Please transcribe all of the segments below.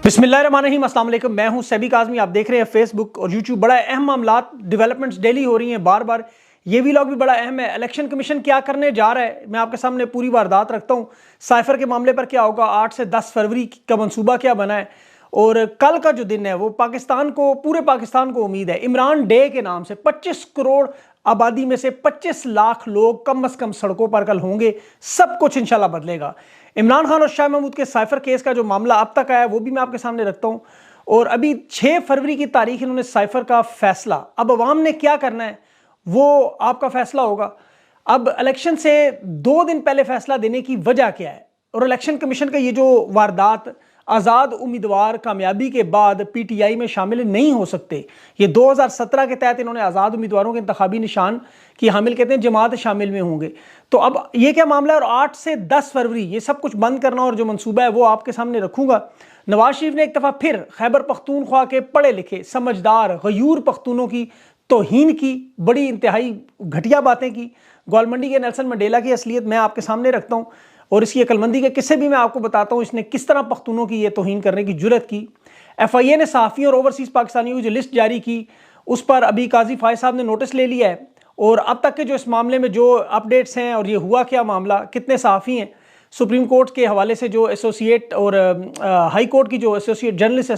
बिस्मिल्लाहिर्रहमानिर्रहीम, अस्सलाम वालेकुम। मैं हूं सैबी काज़मी। आप देख रहे हैं फेसबुक और यूट्यूब। बड़ा अहम मामलात डेवलपमेंट्स डेली हो रही हैं बार बार। ये व्लॉग भी बड़ा अहम है। इलेक्शन कमीशन क्या करने जा रहा है, मैं आपके सामने पूरी वारदात रखता हूँ। साइफर के मामले पर क्या होगा, 8 से 10 फरवरी का मनसूबा क्या बना है, और कल का जो दिन है वो पाकिस्तान को, पूरे पाकिस्तान को उम्मीद है इमरान डे के नाम से 25 करोड़ आबादी में से 25 लाख लोग कम से कम सड़कों पर कल होंगे। सब कुछ इंशाल्लाह बदलेगा। इमरान खान और शाह महमूद के साइफर केस का जो मामला अब तक आया है वो भी मैं आपके सामने रखता हूं। और अभी 6 फरवरी की तारीख इन्होंने साइफर का फैसला, अब अवाम ने क्या करना है वो आपका फैसला होगा। अब इलेक्शन से 2 दिन पहले फैसला देने की वजह क्या है, और इलेक्शन कमीशन का ये जो वारदात, आज़ाद उम्मीदवार कामयाबी के बाद पीटीआई में शामिल नहीं हो सकते। ये 2017 के तहत इन्होंने आज़ाद उम्मीदवारों के इंतखाबी निशान की हामिल कहते हैं जमात शामिल में होंगे। तो अब ये क्या मामला है, और 8 से 10 फरवरी ये सब कुछ बंद करना और जो मंसूबा है वो आपके सामने रखूंगा। नवाज शरीफ ने एक दफ़ा फिर खैबर पख्तूनख्वा के पढ़े लिखे, समझदार, गयूर पख्तूनों की तौहीन की, बड़ी इंतहाई घटिया बातें की। गोलमंडी के नेल्सन मंडेला की असलियत मैं आपके सामने रखता हूँ, और इसकी अकलमंदी के किस्से भी मैं आपको बताता हूँ। इसने किस तरह पख्तूनों की ये तौहीन करने की जुर्रत की। FIA ने सहाफ़ियों और ओवरसीज़ पाकिस्तानियों की जो लिस्ट जारी की, उस पर अभी काजी फायद साहब ने नोटिस ले लिया है। और अब तक के जो इस मामले में जो अपडेट्स हैं, और ये हुआ क्या मामला, कितने सहाफ़ी हैं, सुप्रीम कोर्ट के हवाले से जो एसोसिएट और हाई कोर्ट की जो एसोसिएट जर्नलिस्ट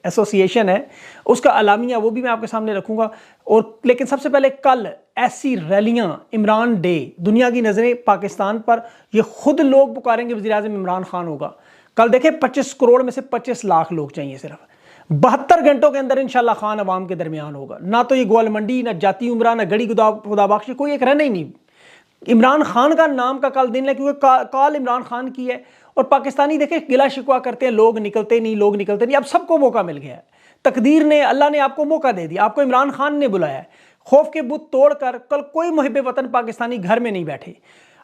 एसोसिएशन है उसका अलामिया, वो भी मैं आपके सामने रखूंगा। और लेकिन सबसे पहले कल ऐसी रैलियां, इमरान डे, दुनिया की नज़रें पाकिस्तान पर, ये खुद लोग पुकारेंगे वज़ीर आज़म इमरान खान होगा। कल देखें 25 करोड़ में से 25 लाख लोग चाहिए सिर्फ 72 घंटों के अंदर इंशाल्लाह खान अवाम के दरमियान होगा। ना तो ये गोलमंडी, ना जाती उमरा, ना गड़ी खुदाबख्शी, कोई एक रहना ही नहीं। इमरान खान का नाम का कल दिन है, क्योंकि कॉल इमरान खान की है। और पाकिस्तानी देखे गिला शिकवा करते हैं, लोग निकलते नहीं, लोग निकलते नहीं। अब सबको मौका मिल गया है, तकदीर ने, अल्लाह ने आपको मौका दे दिया, आपको इमरान खान ने बुलाया है। खौफ के बुत तोड़कर कल कोई मुहिब वतन पाकिस्तानी घर में नहीं बैठे।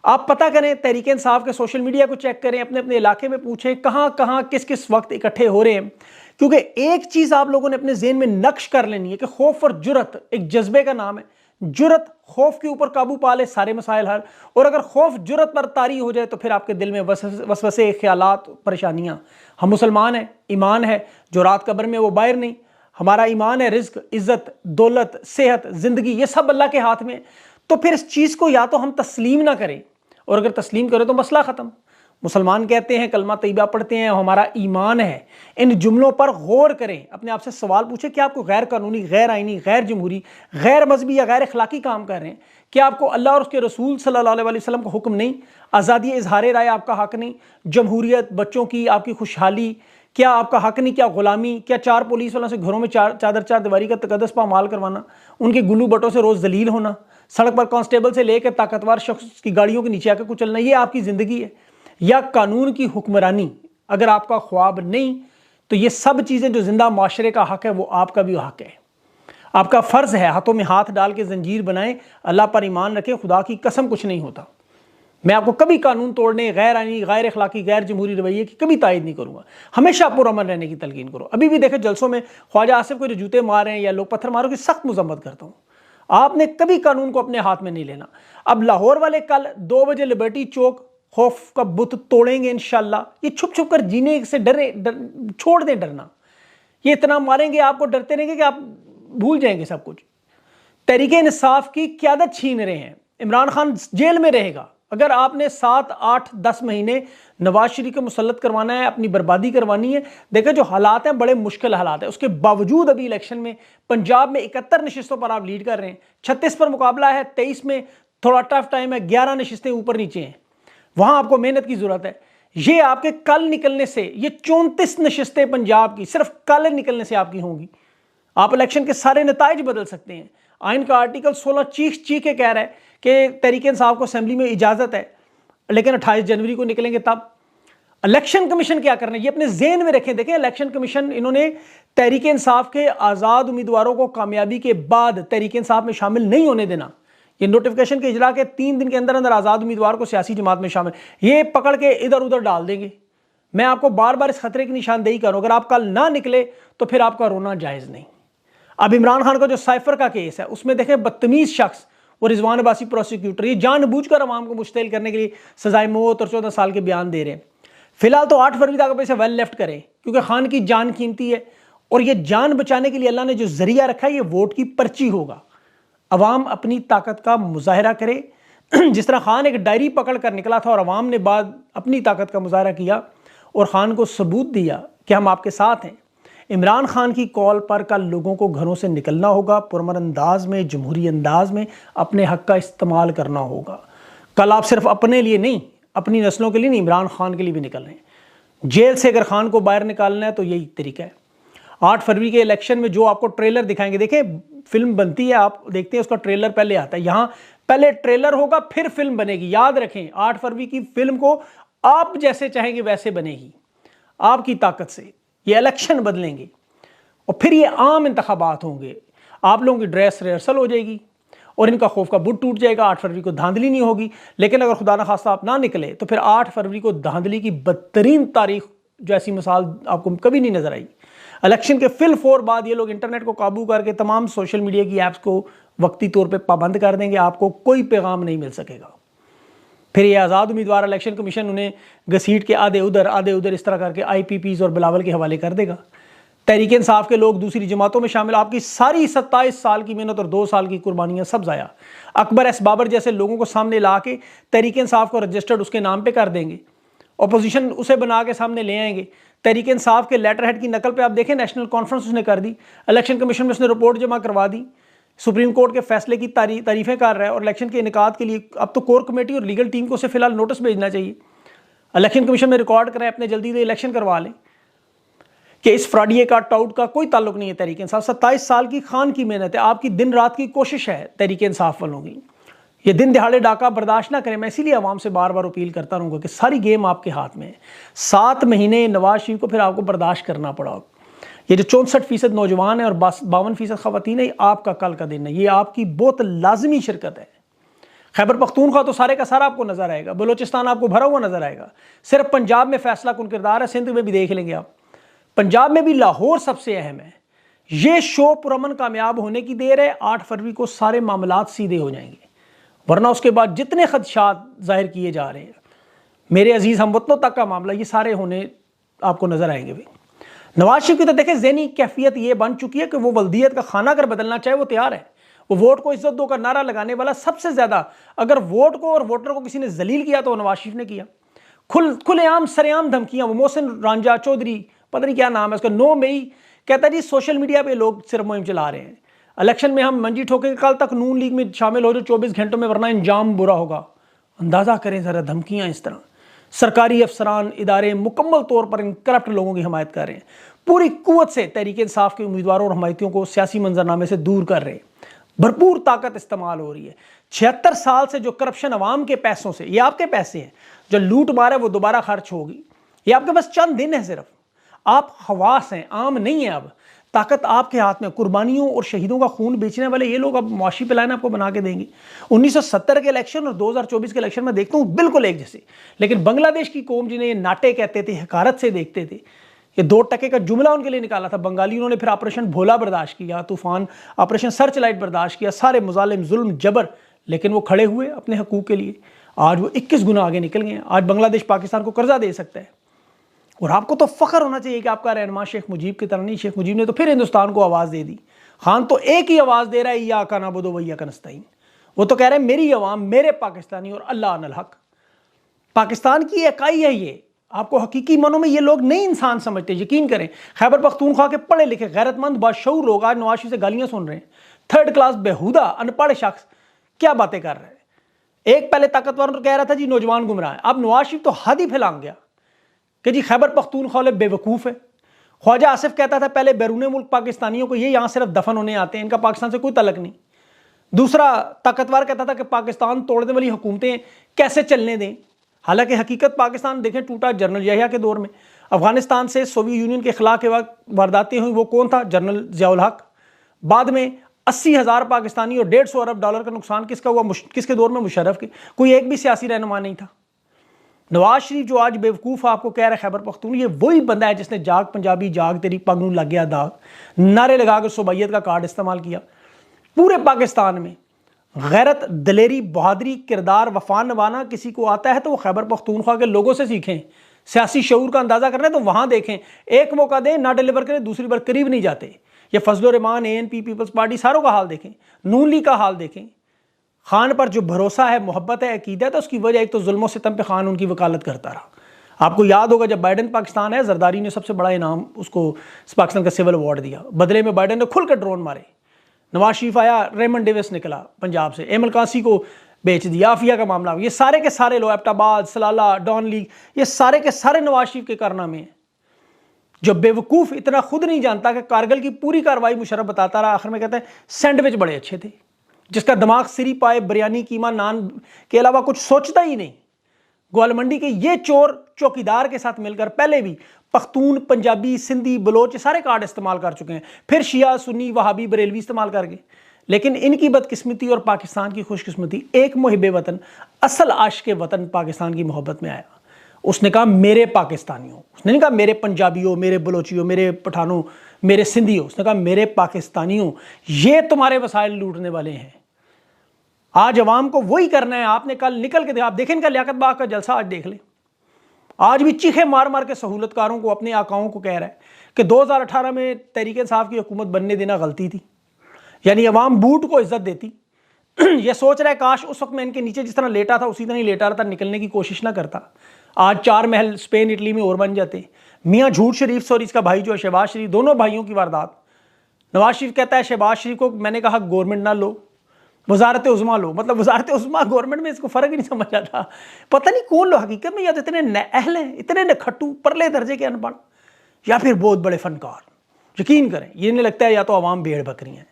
आप पता करें, तहरीक इंसाफ के सोशल मीडिया को चेक करें, अपने अपने इलाके में पूछें कहाँ कहाँ किस किस वक्त इकट्ठे हो रहे हैं। क्योंकि एक चीज़ आप लोगों ने अपने ज़हन में नक्श कर लेनी है कि खौफ और जुर्रत एक जज्बे का नाम है। जुर्रत खौफ के ऊपर काबू पा ले, सारे मसाइल हल। और अगर खौफ जुर्रत पर तारी हो जाए तो फिर आपके दिल में वसवसे, ख्यालात, परेशानियां। हम मुसलमान हैं, ईमान है जो रात कब्र में वो बाहर नहीं। हमारा ईमान है, रिज्क, इज्जत, दौलत, सेहत, जिंदगी, ये सब अल्लाह के हाथ में। तो फिर इस चीज़ को या तो हम तस्लीम ना करें, और अगर तस्लीम करें तो मसला ख़त्म। मुसलमान कहते हैं, कलमा तैयबा पढ़ते हैं, हमारा ईमान है। इन जुमलों पर गौर करें, अपने आप से सवाल पूछें कि आपको गैर कानूनी, गैर आइनी, गैर जमहूरी, गैर मजहबी या गैर अखलाकी काम कर रहे हैं। क्या आपको अल्लाह और उसके रसूल सल्लल्लाहु अलैहि वसल्लम का हुक्म नहीं? आज़ादी इजहार राय आपका हक नहीं? जमहूरियत, बच्चों की आपकी खुशहाली, क्या आपका हक नहीं? क्या गुलामी? क्या 4 पुलिस वालों से घरों में चार दीवारी का तकद्दस पामाल करवाना? उनके गुल्लू बटों से रोज़ जलील होना? सड़क पर कांस्टेबल से लेकर ताकतवर शख्स की गाड़ियों के नीचे आकर कुचलना, ये आपकी ज़िंदगी है? या कानून की हुक्मरानी अगर आपका ख्वाब नहीं, तो ये सब चीज़ें जो जिंदा माशरे का हक है वो आपका भी हक है। आपका फ़र्ज़ है हाथों में हाथ डाल के जंजीर बनाएं, अल्लाह पर ईमान रखें, खुदा की कसम कुछ नहीं होता। मैं आपको कभी कानून तोड़ने, गैर आइनी, गैर अखलाकी, गैर जमहूरी रवैये की कभी तायद नहीं करूँगा। हमेशा पुरअमन रहने की तलकीन करो। अभी भी देखे जलसों में ख्वाजा आसिफ को जो जूते मारें या लोग पत्थर मारो की सख्त मजम्मत करता हूँ। आपने कभी कानून को अपने हाथ में नहीं लेना। अब लाहौर वाले कल 2 बजे लिबर्टी चौक खौफ का बुत तोड़ेंगे इंशाल्लाह। ये छुप छुप कर जीने से छोड़ दें डरना। ये इतना मारेंगे आपको, डरते रहेंगे कि आप भूल जाएंगे सब कुछ। तहरीक इंसाफ की क़यादत छीन रहे हैं। इमरान खान जेल में रहेगा अगर आपने 7, 8, 10 महीने नवाज शरीफ को मुसल्लत करवाना है, अपनी बर्बादी करवानी है। देखें जो हालात हैं बड़े मुश्किल हालात हैं, उसके बावजूद अभी इलेक्शन में पंजाब में 71 नशिस्तों पर आप लीड कर रहे हैं। 36 पर मुकाबला है, 23 में थोड़ा टफ टाइम है, 11 नशिस्तें ऊपर नीचे हैं, वहां आपको मेहनत की जरूरत है। ये आपके कल निकलने से, ये 34 नशिस्तें पंजाब की सिर्फ कल निकलने से आपकी होंगी। आप इलेक्शन के सारे नताइज बदल सकते हैं। आइन का आर्टिकल 16 चीख के कह रहा है कि तहरीक इंसाफ को असेंबली में इजाजत है, लेकिन 28 जनवरी को निकलेंगे तब। इलेक्शन कमीशन क्या करना है ये अपने जेहन में रखें। देखें इलेक्शन कमीशन, इन्होंने तहरीक इंसाफ के आज़ाद उम्मीदवारों को कामयाबी के बाद तहरीक इंसाफ में शामिल नहीं होने देना। ये नोटिफिकेशन के इजरा के 3 दिन के अंदर अंदर आज़ाद उम्मीदवार को सियासी जमात में शामिल, ये पकड़ के इधर उधर डाल देंगे। मैं आपको बार बार इस खतरे की निशानदेही करूँ, अगर आप कल ना निकले तो फिर आपका रोना जायज़ नहीं। अब इमरान खान का जो साइफर का केस है उसमें देखें बदतमीज़ शख्स वो रिजवान अब्बासी प्रोसिक्यूटर, ये जानबूझकर अवाम को मुश्तिल करने के लिए सजाए मौत और 14 साल के बयान दे रहे हैं। फिलहाल तो 8 फरवरी तक आप इसे वेल लेफ्ट करें, क्योंकि खान की जान कीमती है और ये जान बचाने के लिए अल्लाह ने जो जरिया रखा है ये वोट की पर्ची होगा। अवाम अपनी ताकत का मुजाहरा करे। जिस तरह खान एक डायरी पकड़ कर निकला था और अवाम ने बाद अपनी ताकत का मुजाहरा किया और खान को सबूत दिया कि हम आपके साथ हैं। इमरान खान की कॉल पर कल लोगों को घरों से निकलना होगा, पुरअमन अंदाज में, जमहूरी अंदाज में अपने हक का इस्तेमाल करना होगा। कल आप सिर्फ अपने लिए नहीं, अपनी नस्लों के लिए नहीं, इमरान खान के लिए भी निकल रहे हैं। जेल से अगर खान को बाहर निकालना है तो यही तरीका है। 8 फरवरी के इलेक्शन में जो आपको ट्रेलर दिखाएंगे, देखिए फिल्म बनती है, आप देखते हैं उसका ट्रेलर पहले आता है, यहाँ पहले ट्रेलर होगा फिर फिल्म बनेगी। याद रखें 8 फरवरी की फिल्म को आप जैसे चाहेंगे वैसे बनेगी, आपकी ताकत से ये इलेक्शन बदलेंगे और फिर ये आम इंतखाबात होंगे। आप लोगों की ड्रेस रिहर्सल हो जाएगी और इनका खौफ का बुत टूट जाएगा। 8 फरवरी को धांधली नहीं होगी। लेकिन अगर खुदा न खास्ता आप ना निकले तो फिर 8 फरवरी को धांधली की बदतरीन तारीख जो ऐसी मिसाल आपको कभी नहीं नजर आई। इलेक्शन के फिल 4 बाद ये लोग इंटरनेट को काबू करके तमाम सोशल मीडिया की ऐप्स को वक्ती तौर पे पाबंद कर देंगे, आपको कोई पैगाम नहीं मिल सकेगा। फिर ये आज़ाद उम्मीदवार इलेक्शन कमीशन उन्हें घसीट के आधे उधर इस तरह करके IPPs और बिलावल के हवाले कर देगा। तहरीक इंसाफ के लोग दूसरी जमातों में शामिल, आपकी सारी 27 साल की मेहनत और 2 साल की कुर्बानियां सब ज़ाया। अकबर एस बाबर जैसे लोगों को सामने ला के तहरीक इंसाफ को रजिस्टर्ड उसके नाम पे कर देंगे, अपोजिशन उसे बना के सामने ले आएंगे। तहरीक इंसाफ के लेटर हेड की नकल पे आप देखें, नेशनल कॉन्फ्रेंस उसने कर दी, इलेक्शन कमीशन में उसने रिपोर्ट जमा करवा दी, सुप्रीम कोर्ट के फैसले की तारीफें कर रहा है और इलेक्शन के इनेकाद के लिए अब तो कोर कमेटी और लीगल टीम को उसे फिलहाल नोटिस भेजना चाहिए। इलेक्शन कमीशन में रिकॉर्ड कराएं, अपने जल्दी से इलेक्शन करवा लें कि इस फ्रॉडिये का टाउट का कोई ताल्लुक नहीं है तहरीक इंसाफ। 27 साल की खान की मेहनत है, आपकी दिन रात की कोशिश है तहरीक इंसाफ वालों की। ये दिन दिहाड़े डाका बर्दाश्त ना करें। मैं इसीलिए आवाम से बार बार अपील करता रहूँगा कि सारी गेम आपके हाथ में है। 7 महीने नवाज शरीफ को फिर आपको बर्दाश्त करना पड़ा। ये जो 64% नौजवान है और 52% खवातीन है, आपका कल का दिन है, ये आपकी बहुत लाजमी शिरकत है। खैबर पख्तूनख्वा तो सारे का सारा आपको नजर आएगा, बलोचिस्तान आपको भरा हुआ नजर आएगा। सिर्फ पंजाब में फैसला कुन किरदार है, सिंध में भी देख लेंगे आप, पंजाब में भी लाहौर सबसे अहम है। ये शो पुरअमन कामयाब होने की देर है। 8 फरवरी को सारे मामलात सीधे हो जाएंगे, वरना उसके बाद जितने खदशात जाहिर किए जा रहे हैं मेरे अजीज हमवतनों तक का मामला, ये सारे होने आपको नजर आएंगे भी। नवाज शरीफ की तो देखें ज़हनी कैफियत ये बन चुकी है कि वो वल्दियत का खाना अगर बदलना चाहे वो तैयार है। वो वोट को इज्जत दो का नारा लगाने वाला सबसे ज्यादा, अगर वोट को और वोटर को किसी ने जलील किया तो वो नवाज शरीफ ने किया। खुलेआम सरेआम धमकियां, वो मोहसिन रांझा चौधरी पता नहीं क्या नाम है उसका, 9 मई कहता है जी सोशल मीडिया पे लोग सिर्फ मुहिम चला रहे हैं, इलेक्शन में हम मंजी ठोके, कल तक नून लीग में शामिल हो जो 24 घंटों में, वरना इंजाम बुरा होगा। अंदाजा करें जरा धमकियां इस तरह। सरकारी अफसरान इदारे मुकम्मल तौर पर इन करप्ट लोगों की हमायत कर रहे हैं, पूरी कुव्वत से तहरीक इंसाफ के उम्मीदवारों और हमायतियों को सियासी मंजरनामे से दूर कर रहे हैं। भरपूर ताकत इस्तेमाल हो रही है। 76 साल से जो करप्शन अवाम के पैसों से, ये आपके पैसे हैं, जो लूट मार है वो दोबारा खर्च होगी। ये आपके पास चंद दिन है, सिर्फ आप हवास हैं, आम नहीं है। अब ताकत आपके हाथ में। कुर्बानियों और शहीदों का खून बेचने वाले ये लोग अब मुआशी प्लान आपको बना के देंगे। 1970 के इलेक्शन और 2024 के इलेक्शन में देखता हूँ बिल्कुल एक जैसे। लेकिन बांग्लादेश की कौम जिन्हें ये नाटे कहते थे, हकारत से देखते थे, ये 2 टके का जुमला उनके लिए निकाला था बंगाली, उन्होंने फिर ऑपरेशन भोला बर्दाश्त किया, तूफान ऑपरेशन सर्च लाइट बर्दाश्त किया, सारे मुजालिम जुल्म जबर, लेकिन वो खड़े हुए अपने हकूक के लिए। आज वो 21 गुना आगे निकल गए। आज बांग्लादेश पाकिस्तान को कर्जा दे सकता है। और आपको तो फख्र होना चाहिए कि आपका रहनुमा शेख मुजीब की तरह नहीं। शेख मुजीब ने तो फिर हिंदुस्तान को आवाज़ दे दी। खान तो एक ही आवाज़ दे रहा है, या का नाबुदो वैया का नस्ताइन। वो तो कह रहे हैं मेरी अवाम, मेरे पाकिस्तानी और अल्लाह अनल हक। पाकिस्तान की इकाई है ये। आपको हकीकी मनों में ये लोग नहीं इंसान समझते, यकीन करें। खैबर पख्तूनख्वा के पढ़े लिखे गैरतमंद बाशऊर लोग आज नवाज शरीफ से गालियां सुन रहे हैं। 3rd क्लास बेहुदा अनपढ़ शख्स क्या बातें कर रहे हैं। एक पहले ताकतवर तो कह रहा था जी नौजवान गुमराह है, अब नवाज शरीफ तो हद ही फैलांग गया कि जी खैबर पख्तूनख्वा बेवकूफ़ है। ख्वाजा आसिफ कहता था पहले बैरून मुल्क पाकिस्तानियों को ये यहाँ सिर्फ दफन होने आते हैं, इनका पाकिस्तान से कोई तलक नहीं। दूसरा ताकतवर कहता था कि पाकिस्तान तोड़ने वाली हुकूमतें कैसे चलने दें। हालांकि हकीकत पाकिस्तान देखें टूटा जनरल यहिया के दौर में। अफगानिस्तान से सोवियत यूनियन के खिलाफ के वक्त वारदातें हुई, वो कौन था? जनरल ज़ियाउल हक। बाद में 80,000 पाकिस्तानी और $150 अरब का नुकसान किसका हुआ? किसके दौर में? मुशर्रफ के। कोई एक भी सियासी रहनुमा नहीं था। नवाज शरीफ जो आज बेवकूफ़ आपको कह रहा है खैबर पख्तून, ये वही बंदा है जिसने जाग पंजाबी जाग तेरी पग नूं लग गया दाग नारे लगाकर सुबैयत का कार्ड इस्तेमाल किया। पूरे पाकिस्तान में गैरत, दलेरी, बहादुरी, किरदार, वफा निभाना किसी को आता है तो वो खैबर पख्तूनख्वा के लोगों से सीखें। सियासी शऊर का अंदाजा करना है तो वहां देखें, एक मौका दें ना डिलीवर करें, दूसरी बार करीब नहीं जाते। ये फजल रहमान, ANP, पीपल्स पार्टी, सारों का हाल देखें, नून लीग का हाल देखें। खान पर जो भरोसा है, मोहब्बत है, अकीदा है, तो उसकी वजह एक तो जुल्म सितम पे खान उनकी वकालत करता रहा। आपको याद होगा जब बाइडन पाकिस्तान है, जरदारी ने सबसे बड़ा इनाम उसको पाकिस्तान का सिविल अवार्ड दिया, बदले में बाइडन ने खुलकर ड्रोन मारे। नवाज शरीफ आया, रेमंड डेविस निकला पंजाब से, एमल कासी को बेच दिया, आफिया का मामला, ये सारे के सारे लोग, एबटाबाद, सलाला, डॉन लीग, ये सारे के सारे नवाज शरीफ के कारनामे हैं। जो बेवकूफ़ इतना खुद नहीं जानता कि कारगिल की पूरी कार्रवाई मुशर्रफ बताता रहा, आखिर में कहता है सैंडविच बड़े अच्छे थे, जिसका दिमाग सिरी पाए बिरयानी कीमा नान के अलावा कुछ सोचता ही नहीं। ग्वालमंडी के ये चोर चौकीदार के साथ मिलकर पहले भी पख्तून, पंजाबी, सिंधी, बलोच सारे कार्ड इस्तेमाल कर चुके हैं, फिर शिया, सुन्नी, वहाबी, बरेलवी इस्तेमाल करके। लेकिन इनकी बदकिस्मती और पाकिस्तान की खुशकिस्मती, एक मुहिब वतन, असल आशिक वतन पाकिस्तान की मोहब्बत में आया। उसने कहा मेरे पाकिस्तानियों, उसने नहीं कहा मेरे पंजाबियों, मेरे बलोचियों, मेरे पठानों, मेरे सिंधियों, उसने कहा मेरे पाकिस्तानियों, ये तुम्हारे वसाइल लूटने वाले हैं। आज अवाम को वही करना है। आपने कल निकल के आप देखें, इनका लियाकत बाग का जलसा आज देख लें। आज भी चीखे मार मार के सहूलतकारों को, अपने आकाओं को कह रहा है कि 2018 में तहरीक इंसाफ की हुकूमत बनने देना गलती थी, यानी अवाम बूट को इज्जत देती। ये सोच रहा है काश उस वक्त मैं इनके नीचे जिस तरह लेटा था उसी तरह ही लेटा रहता, निकलने की कोशिश ना करता। आज 4 महल स्पेन, इटली में और बन जाते। मियाँ झूठ शरीफ और इसका भाई जो है शहबाज शरीफ, दोनों भाइयों की वारदात। नवाज शरीफ कहता है शहबाज शरीफ को मैंने कहा गवर्नमेंट ना लो, वजारत उज़्मा लो, मतलब वजारत उज़्मा गवर्नमेंट में इसको फ़र्क ही नहीं समझ आता। पता नहीं कौन लोग हकीकत में या तो इतने अहल हैं, इतने नखट्टू, परले दर्जे के अनपढ़, या फिर बहुत बड़े फनकार। यकीन करें, ये नहीं लगता है या तो आवाम भेड़ बकरी हैं।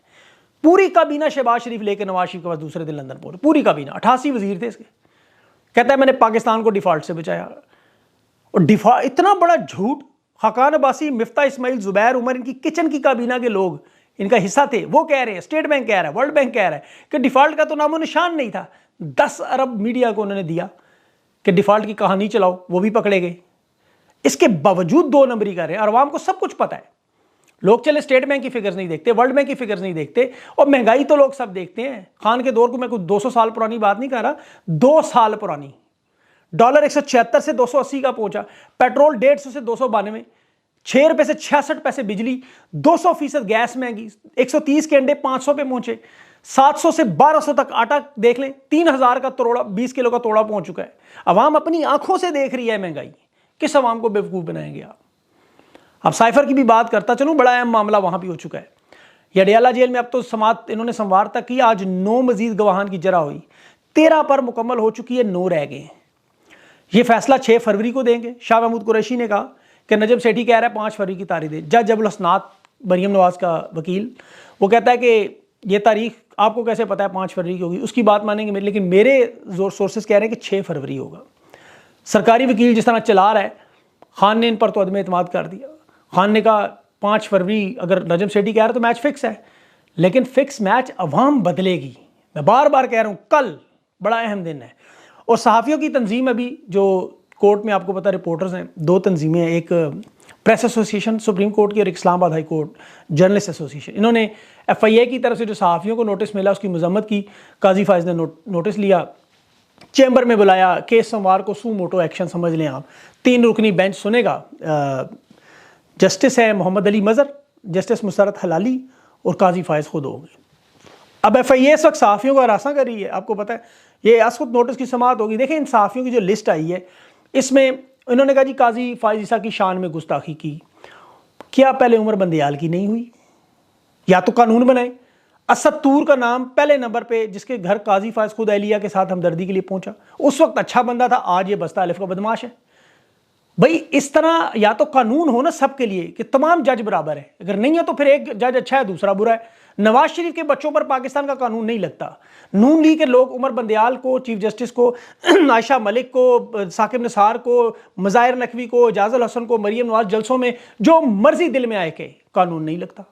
पूरी काबीना शहबाज शरीफ लेकर नवाज शरीफ के पास दूसरे दिन लंदन पहुंचे, पूरी काबीना, 88 वजीर थे इसके। कहता है मैंने पाकिस्तान को डिफ़ॉल्ट से बचाया। और डिफ़ॉल्ट, इतना बड़ा झूठ। हकान अब्बासी, मिफ्ता इस्माइल, जुबैर उमर, इनकी किचन की काबीना के लोग इनका हिस्सा थे। वो कह रहे हैं, स्टेट बैंक कह रहा है, वर्ल्ड बैंक कह रहा है कि डिफ़ॉल्ट का तो नामो निशान नहीं था। 10 अरब मीडिया को उन्होंने दिया कि डिफ़ॉल्ट की कहानी चलाओ, वो भी पकड़े गए। इसके बावजूद 2 नंबरी कर रहे हैं और आवाम को सब कुछ पता है। लोग चले स्टेट बैंक की फिगर्स नहीं देखते, वर्ल्ड बैंक की फिगर्स नहीं देखते, और महंगाई तो लोग सब देखते हैं। खान के दौर को मैं कुछ 200 साल पुरानी बात नहीं कर रहा, 2 साल पुरानी। डॉलर 176 से 280 का पहुंचा, पेट्रोल 150 से 292, 6 रुपए से 66 पैसे बिजली, 200% गैस महंगी, 130 के अंडे 500 पे पहुंचे, 700 से 1200 तक आटा देख लें, 3000 का तोड़ा, 20 किलो का तोड़ा पहुंच चुका है। अवाम अपनी आंखों से देख रही है महंगाई। किस अवाम को बेवकूफ़ बनाएंगे आप? अब साइफर की भी बात करता चलूँ, बड़ा अहम मामला वहाँ भी हो चुका है। अडयाला जेल में अब तो समात इन्होंने संवार तक की। आज 9 मजीद गवाहान की जरा हुई, 13 पर मुकम्मल हो चुकी है, 9 रह गए हैं। ये फैसला 6 फरवरी को देंगे। शाह महमूद कुरैशी ने कहा कि नजम सेठी कह रहा है 5 फरवरी की तारीख दे। जज अबुल हसनात, मरियम नवाज का वकील, वो कहता है कि ये तारीख आपको कैसे पता है 5 फरवरी की होगी, उसकी बात मानेंगे, लेकिन मेरे सोर्सेज कह रहे हैं कि 6 फरवरी होगा। सरकारी वकील जिस तरह चला रहा है, खान ने इन पर तो अदम एतमाद कर दिया। खान ने कहा 5 फरवरी अगर नजम सेठी कह रहा है तो मैच फिक्स है, लेकिन फिक्स मैच अवाम बदलेगी। मैं बार बार कह रहा हूँ, कल बड़ा अहम दिन है। और सहाफ़ियों की तंजीम अभी जो कोर्ट में, आपको पता रिपोर्टर्स हैं, 2 तंजीमें हैं, एक प्रेस एसोसिएशन सुप्रीम कोर्ट की और एक Islamabad high court journalist association. इन्होंने FIA की तरफ से जो सहाफ़ियों को नोटिस मिला उसकी मजम्मत की। काजी फायज़ ने नोटिस लिया, चैम्बर में बुलाया, केस सोमवार को सू मोटो एक्शन समझ लें आप। 3 रुकनी बेंच सुनेगा। जस्टिस है मोहम्मद अली मज़र, जस्टिस मुसरत हलाली और काजी फायज़ खुद होंगे। अब FIA इस वक्त सहाफ़ियों को हरासा कर रही है। आपको पता है ये असखुद नोटिस की समाअत होगी। देखें इन सहाफ़ियों की जो लिस्ट आई है, इसमें इन्होंने कहा जी काजी फायज़ ईसा की शान में गुस्ताखी की। क्या पहले उमर बंदियाल की नहीं हुई? या तो कानून बनाए। असद तूर का नाम पहले नंबर पे, जिसके घर काजी फायज़ खुद एहलिया के साथ हमदर्दी के लिए पहुंचा, उस वक्त अच्छा बंदा था, आज ये बस्ता अलिफ का बदमाश है। भाई इस तरह या तो कानून हो ना सबके लिए कि तमाम जज बराबर है, अगर नहीं है तो फिर एक जज अच्छा है दूसरा बुरा है। नवाज शरीफ के बच्चों पर पाकिस्तान का कानून नहीं लगता। नून लीग के लोग उमर बंदियाल को, चीफ जस्टिस को, आयशा मलिक को, साकिब निसार को, मज़ाहिर नकवी को, एजाजुल हसन को, मरियम नवाज जलसों में जो मर्जी दिल में आए के कानून नहीं लगता।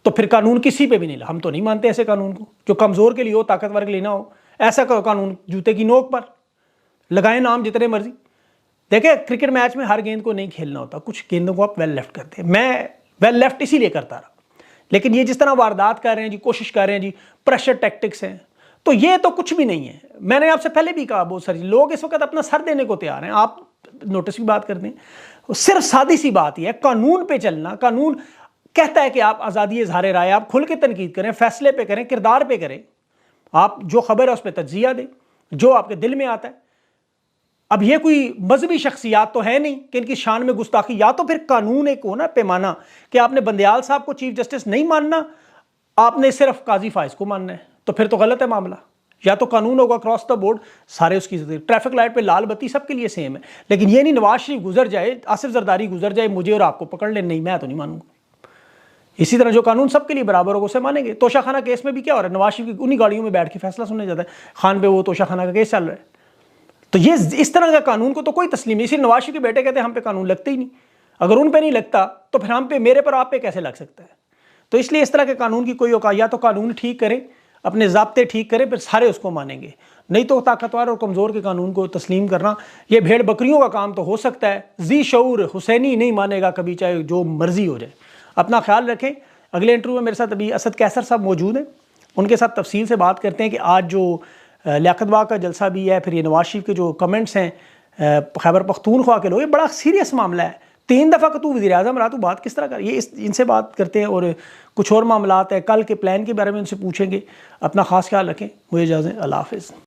तो फिर कानून किसी पे भी नहीं, हम तो नहीं मानते ऐसे कानून को जो कमज़ोर के लिए हो, ताकतवर के लिए ना हो। ऐसा कानून जूते की नोक पर लगाए नाम जितने मर्जी। देखिए क्रिकेट मैच में हर गेंद को नहीं खेलना होता, कुछ गेंदों को आप वेल लेफ्ट करते हैं। मैं वेल लेफ्ट इसीलिए करता रहा, लेकिन ये जिस तरह वारदात कर रहे हैं जी, कोशिश कर रहे हैं जी, प्रेशर टैक्टिक्स हैं, तो ये तो कुछ भी नहीं है। मैंने आपसे पहले भी कहा, बहुत सारे लोग इस वक्त अपना सर देने को तैयार हैं। आप नोटिस की बात करते हैं। सिर्फ सादी सी बात ही है, कानून पे चलना। कानून कहता है कि आप आज़ादी इज़हार राय, आप खुल के तनकीद करें, फैसले पे करें, किरदार पे करें, आप जो खबर है उस पर तज्जिया दें जो आपके दिल में आता है। अब ये कोई मजहबी शख्सियात तो है नहीं कि इनकी शान में गुस्ताखी, या तो फिर कानून एक हो ना पैमाना कि आपने बंदयाल साहब को चीफ जस्टिस नहीं मानना, आपने सिर्फ काजी फाइज को मानना है, तो फिर तो गलत है मामला। या तो कानून होगा क्रॉस द बोर्ड, सारे उसकी ट्रैफिक लाइट पे लाल बत्ती सबके लिए सेम है, लेकिन ये नहीं नवाज शरीफ गुजर जाए, आसिफ जरदारी गुजर जाए, मुझे और आपको पकड़ ले, नहीं मैं तो नहीं मानूंगा। इसी तरह जो कानून सबके लिए बराबर होगा उसे मानेंगे। तोशाखाना केस में भी क्या हो रहा है, नवाज शरीफ की उन्हीं गाड़ियों में बैठ के फैसला सुनने जाता है, खान पे वो तोशाखाना का केस चल रहा है। तो ये इस तरह का कानून को तो कोई तस्लीम नहीं। इसी नवाज शरीफ के बेटे कहते हैं हम पे कानून लगते ही नहीं, अगर उन पे नहीं लगता तो फिर हम पे, मेरे पर आप पे कैसे लग सकता है। तो इसलिए इस तरह के कानून की कोई औकात, या तो कानून ठीक करें, अपने ज़ाब्ते ठीक करें, फिर सारे उसको मानेंगे, नहीं तो ताकतवर और कमज़ोर के कानून को तस्लीम करना ये भेड़ बकरियों का काम तो हो सकता है, जी शऊर हुसैनी नहीं मानेगा कभी, चाहे जो मर्जी हो जाए। अपना ख्याल रखें। अगले इंटरव्यू में मेरे साथ अभी असद कैसर साहब मौजूद हैं, उनके साथ तफसील से बात करते हैं कि आज जो लियाकत बाग का जलसा भी है, फिर ये नवाज शरीफ के जो कमेंट्स हैं खैबर पख्तूनख्वा के लोग, ये बड़ा सीरियस मामला है। 3 दफ़ा का तू वज़ीर आज़म रहा, तू बात किस तरह कर, ये इनसे बात करते हैं। और कुछ और मामलात है, कल के प्लान के बारे में उनसे पूछेंगे। अपना ख़ास ख्याल रखें, मुझे इजाज़त, अल्लाह हाफ़िज़।